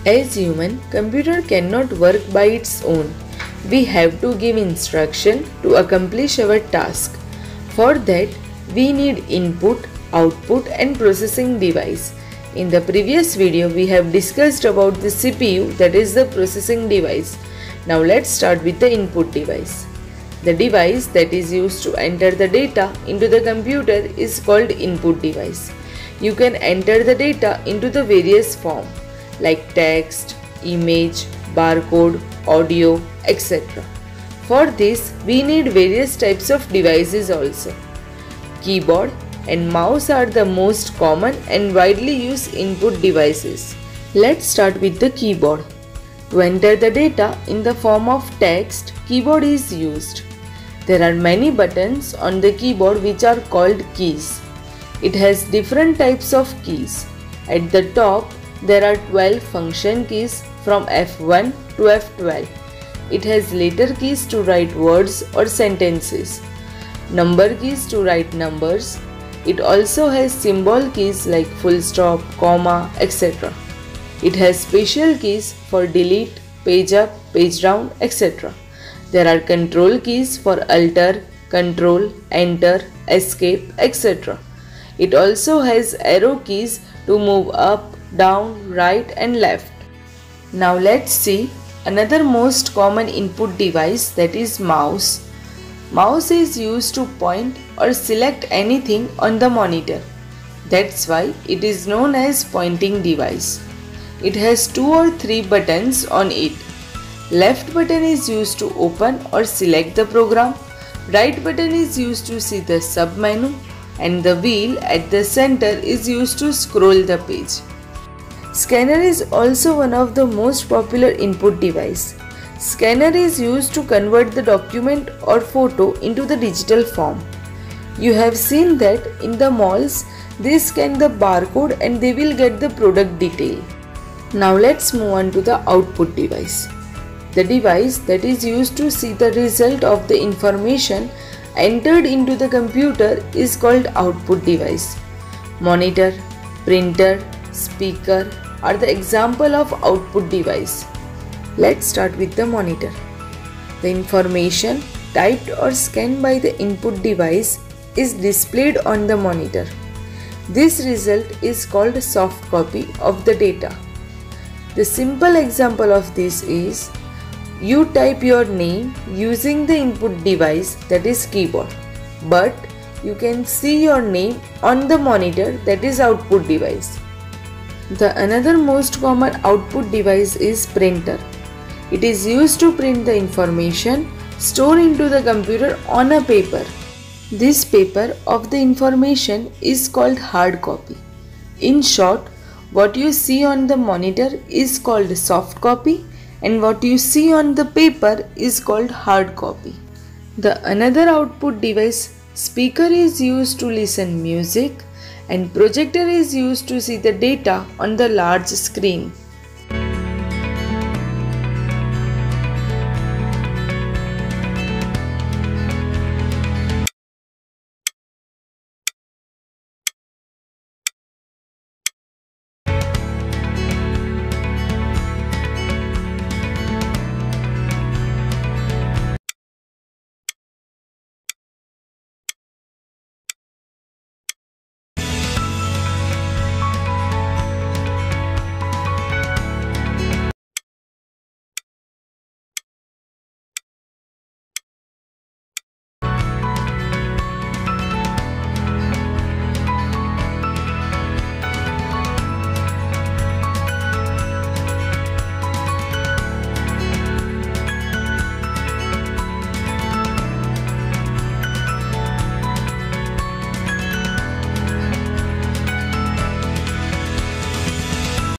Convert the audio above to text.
As human, computer cannot work by its own. We have to give instruction to accomplish our task. For that, we need input, output and processing device. In the previous video, we have discussed about the CPU, that is the processing device. Now let's start with the input device. The device that is used to enter the data into the computer is called input device. You can enter the data into the various form like text, image, barcode, audio, etc. For this, we need various types of devices also. Keyboard and mouse are the most common and widely used input devices. Let's start with the keyboard. To enter the data in the form of text, keyboard is used. There are many buttons on the keyboard which are called keys. It has different types of keys. At the top, there are 12 function keys from F1 to F12. It has letter keys to write words or sentences, number keys to write numbers. It also has symbol keys like full stop, comma, etc. It has special keys for delete, page up, page down, etc. There are control keys for alter, control, enter, escape, etc. It also has arrow keys to move up, down, right and left. Now let's see another most common input device, that is mouse. Mouse is used to point or select anything on the monitor. That's why it is known as pointing device. It has 2 or 3 buttons on it. Left button is used to open or select the program. Right button is used to see the sub menu, and the wheel at the center is used to scroll the page. Scanner is also one of the most popular input device. Scanner is used to convert the document or photo into the digital form. You have seen that in the malls, they scan the barcode and they will get the product detail. Now let's move on to the output device. The device that is used to see the result of the information entered into the computer is called output device. Monitor, printer, speaker are the example of output device. Let's start with the monitor. The information typed or scanned by the input device is displayed on the monitor. This result is called soft copy of the data. The simple example of this is you type your name using the input device, that is keyboard, but you can see your name on the monitor, that is output device. The another most common output device is printer. It is used to print the information stored into the computer on a paper. This paper of the information is called hard copy. In short, what you see on the monitor is called soft copy and what you see on the paper is called hard copy. The another output device, speaker, is used to listen music and projector is used to see the data on the large screen.